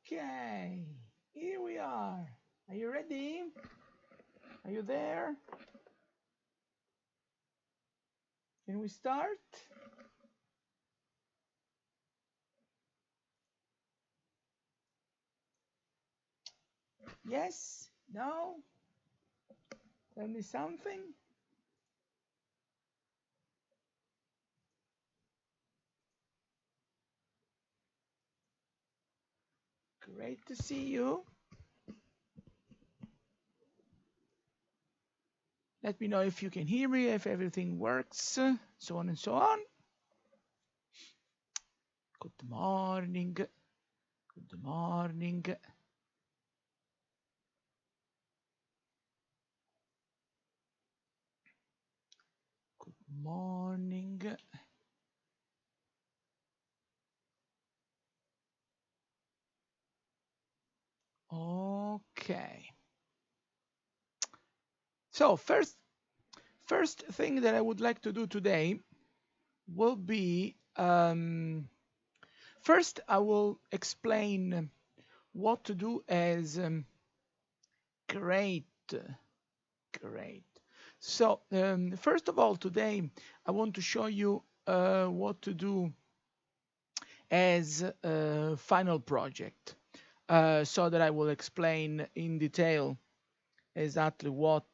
Okay, here we are. Are you ready? Are you there? Can we start? Yes? No? Tell me something. Great to see you. Let me know if you can hear me, if everything works, so on and so on. Good morning. Good morning. Good morning. Okay. So first thing that I would like to do today will be first I will explain what to do as great. Great. So first of all, today I want to show you what to do as a final project, so that I will explain in detail exactly what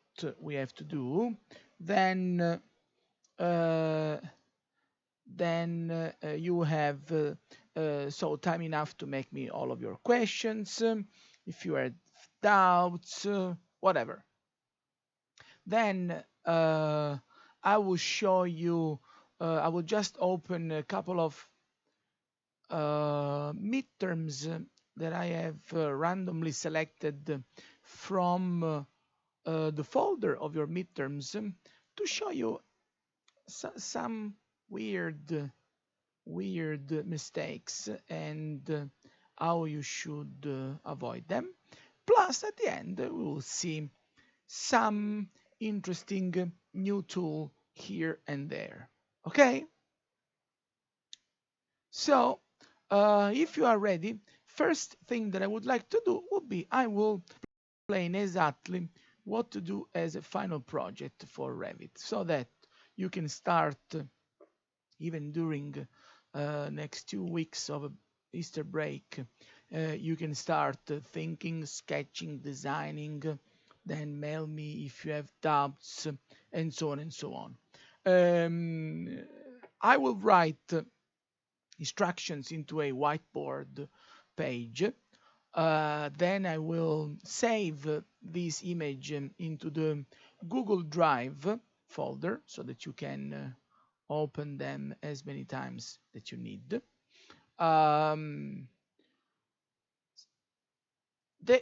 we have to do. Then you have so time enough to make me all of your questions, if you had doubts, whatever. Then I will show you, I will just open a couple of midterms that I have randomly selected from the folder of your midterms, to show you some weird mistakes and how you should avoid them. Plus, at the end, we will see some interesting new tool here and there. Okay? So, if you are ready, first thing that I would like to do would be I will explain exactly what to do as a final project for Revit, so that you can start even during next 2 weeks of Easter break. You can start thinking, sketching, designing, then mail me if you have doubts, and so on and so on. I will write instructions into a whiteboard page. Then I will save this image into the Google Drive folder, so that you can open them as many times that you need.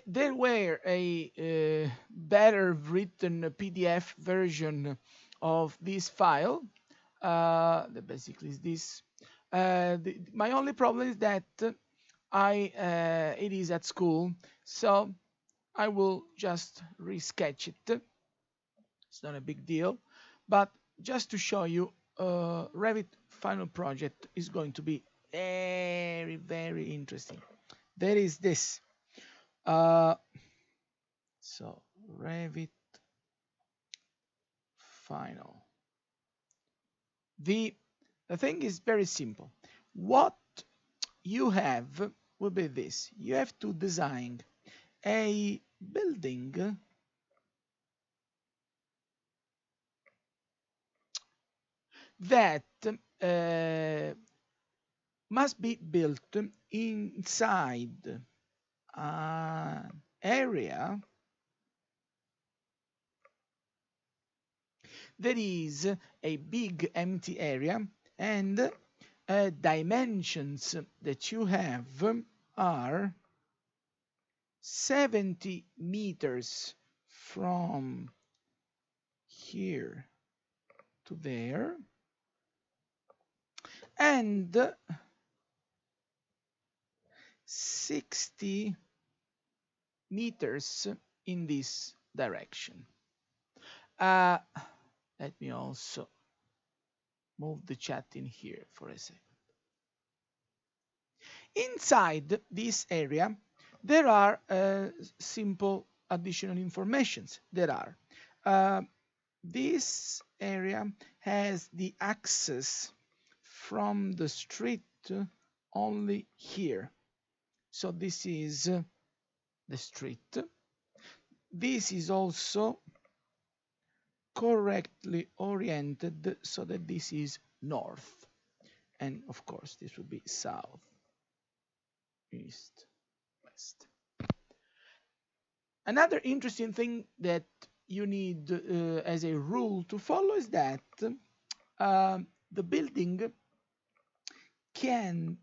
There were a better written PDF version of this file. That basically is this. My only problem is that it is at school, so I will just resketch it. It's not a big deal, but just to show you, Revit final project is going to be very interesting. There is this. So Revit final. The thing is very simple. What you have will be this. You have to design a building that must be built inside an area that is a big empty area, and dimensions that you have are 70 meters from here to there, and 60 meters in this direction. Let me also move the chat in here for a second. Inside this area, There are simple additional informations. There are uh, this area has the access from the street only here. So this is the street. This is also correctly oriented so that this is north. And of course, this would be south, east, west. Another interesting thing that you need as a rule to follow is that the building can't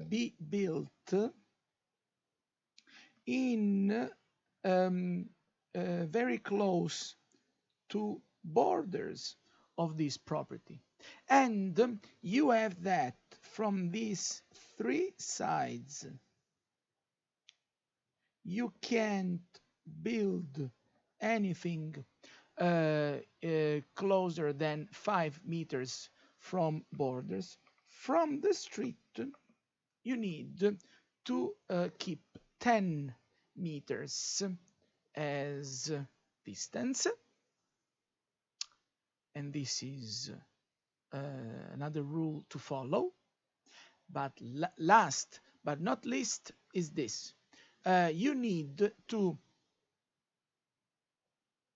be built in very close to borders of this property. And you have that from these three sides. You can't build anything closer than 5 meters from borders. From the street, you need to keep 10 meters as distance. And this is another rule to follow. But last but not least is this. You need to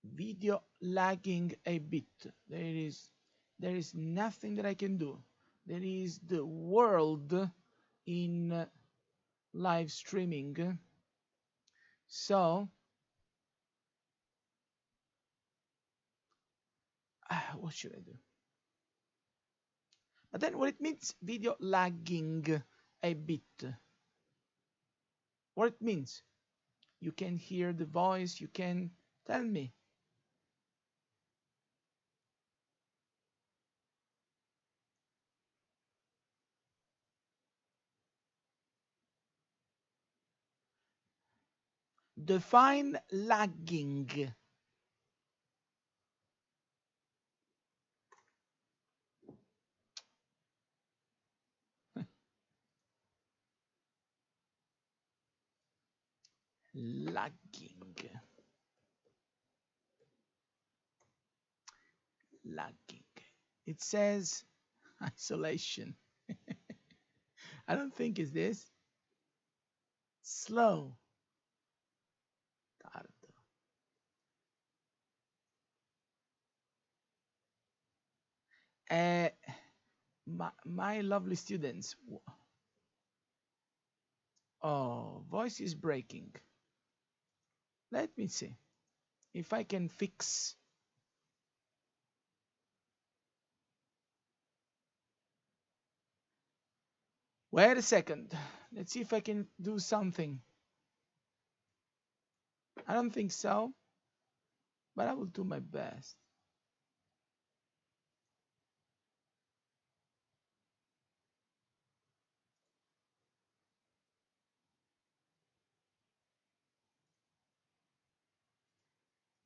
video lagging a bit. There is nothing that I can do. There is the world in live streaming. So what should I do? But then what it means video lagging a bit. What it means? You can hear the voice, you can tell me. Define lagging. Lagging. Lagging. It says isolation. I don't think it's this. Slow. Tardo. My lovely students. Oh, voice is breaking. Let me see if I can fix. Wait a second. Let's see if I can do something. I don't think so, but I will do my best.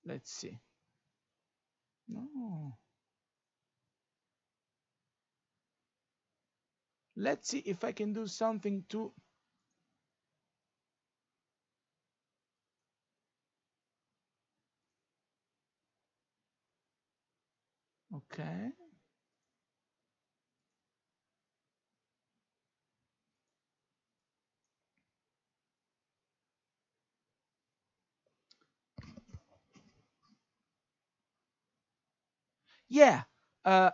Let's see. No. Let's see if I can do something to. Okay. Yeah. Uh,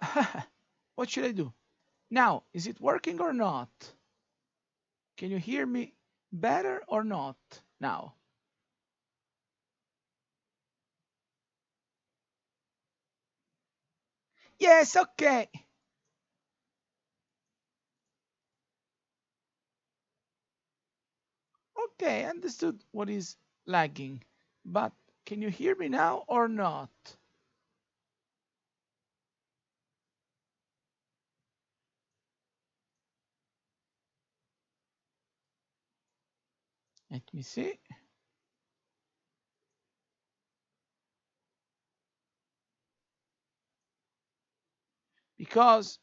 what should I do? Now, is it working or not? Can you hear me better or not now? Yes, okay. Okay, understood what is lagging. But can you hear me now or not? Let me see. Because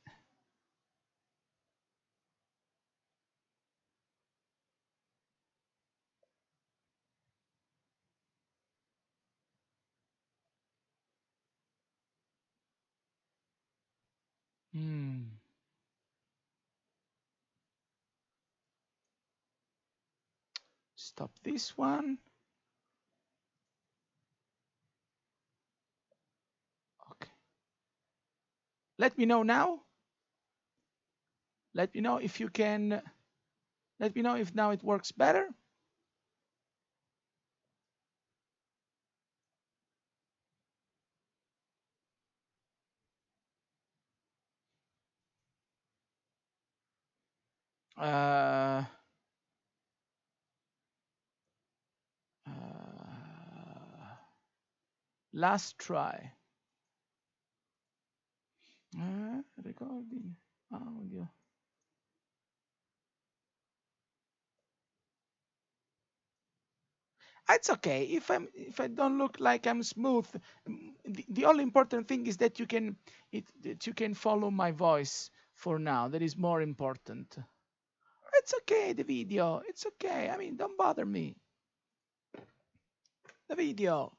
Hmm. Stop this one. Okay. Let me know now. Let me know if you can. Let me know if now it works better. Uh, last try. Recording audio. It's okay if I don't look like I'm smooth. The only important thing is that that you can follow my voice for now. That is more important. It's okay, the video. It's okay. I mean, don't bother me. The video.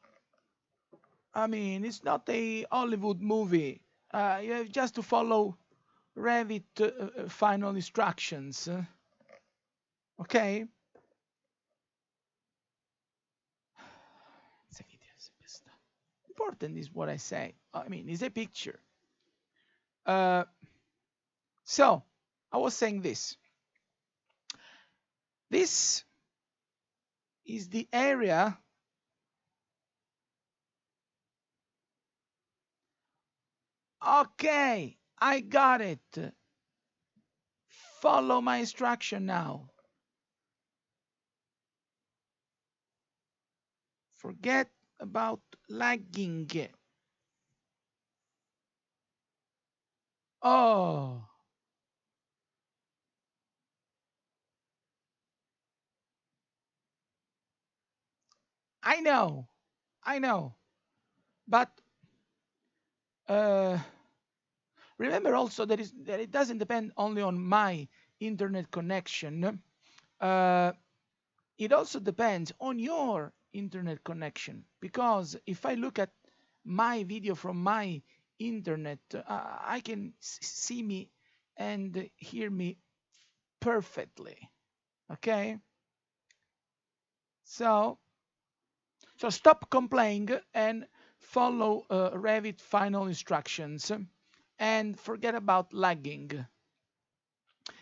I mean, it's not a Hollywood movie. You have just to follow Revit final instructions. Okay? It's a video. Important is what I say. I mean, it's a picture. Uh, so, I was saying this. This is the area. Okay, I got it. Follow my instruction now. Forget about lagging. Oh, I know, I know. But uh, remember also that it doesn't depend only on my internet connection. Uh, it also depends on your internet connection, because if I look at my video from my internet, I can see me and hear me perfectly. Okay, so stop complaining and follow Revit final instructions, and forget about lagging.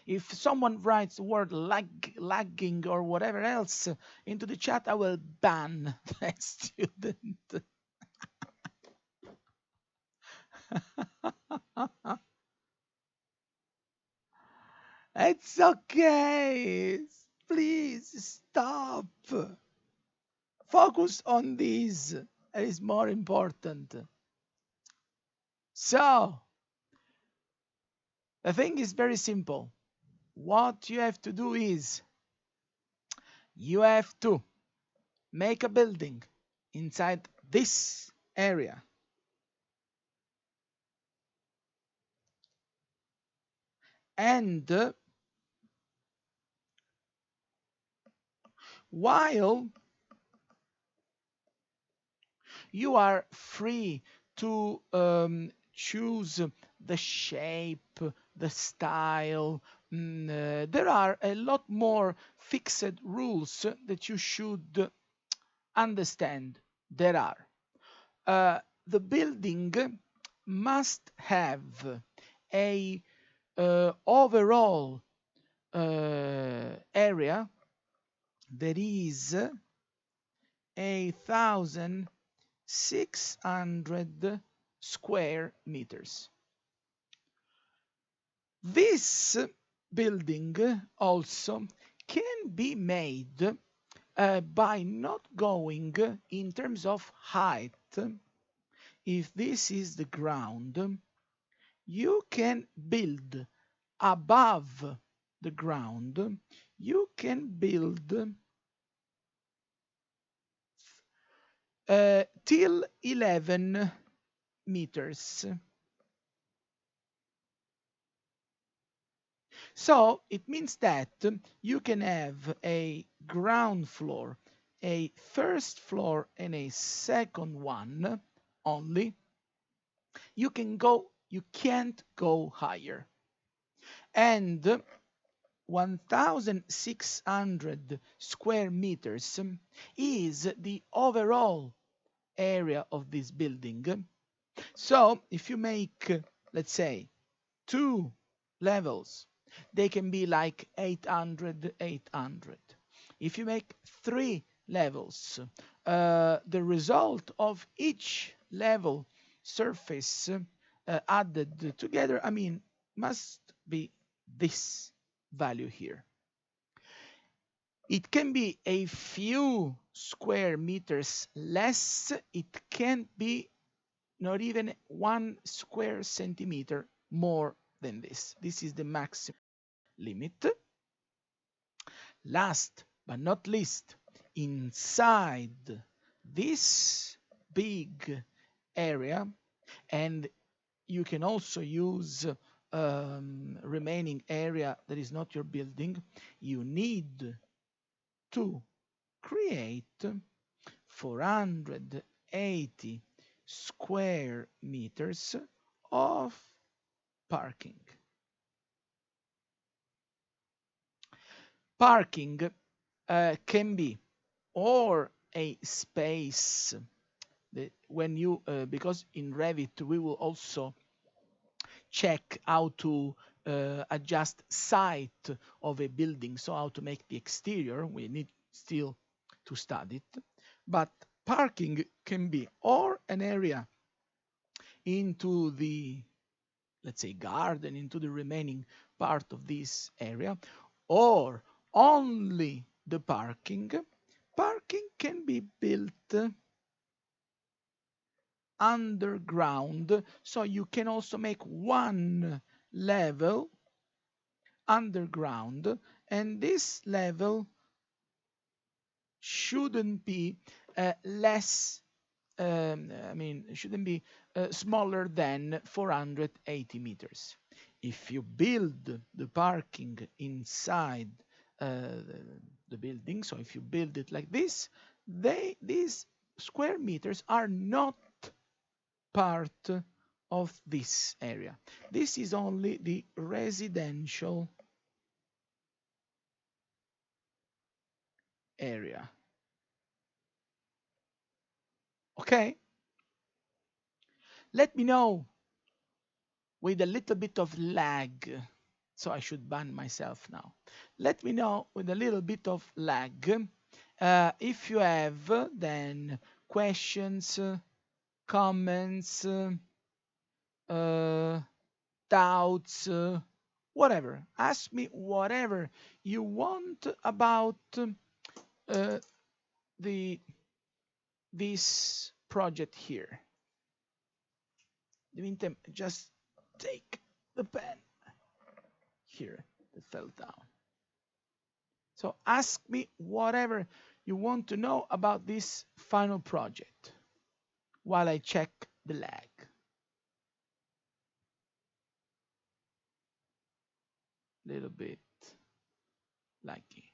If someone writes the word lagging or whatever else into the chat, I will ban that student. It's okay. Please stop. Focus on this. It is more important. So, the thing is very simple. What you have to do is you have to make a building inside this area. And while you are free to choose the shape, the style, there are a lot more fixed rules that you should understand. There are. The building must have a overall area that is 1,600 square meters. This building also can be made by not going in terms of height. If this is the ground, you can build above the ground. You can build till 11 meters. So it means that you can have a ground floor, a first floor, and a second one only. You can go You can't go higher. And 1,600 square meters is the overall area of this building. So if you make, let's say, two levels, they can be like 800, 800. If you make three levels, the result of each level surface added together, I mean, must be this value here. It can be a few square meters less. It can be not even 1 square centimeter more than this. This is the maximum limit. Last but not least, inside this big area, and you can also use remaining area that is not your building, you need to create 480 square meters of parking. Parking can be or a space that when you because in Revit we will also check how to adjust site of a building, so how to make the exterior. We need still to study it, but parking can be or an area into the, let's say, garden, into the remaining part of this area, or only the parking. Parking can be built underground, so you can also make one level underground, and this level shouldn't be less I mean, shouldn't be smaller than 480 meters. If you build the parking inside the building, so if you build it like this, these square meters are not part of this area. This is only the residential area. Okay? Let me know with a little bit of lag. So I should ban myself now. Let me know with a little bit of lag if you have then questions, comments, doubts, whatever. Ask me whatever you want about the this project here. In the meantime, just take the pen here that fell down. So ask me whatever you want to know about this final project while I check the lag. Little bit laggy.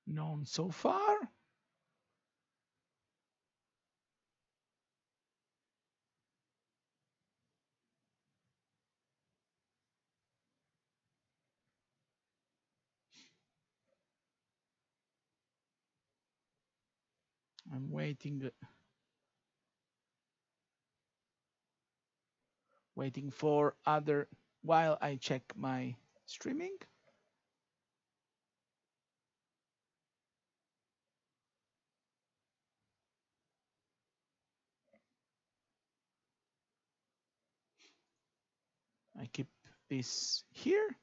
None so far. I'm waiting for other while I check my streaming. I keep this here.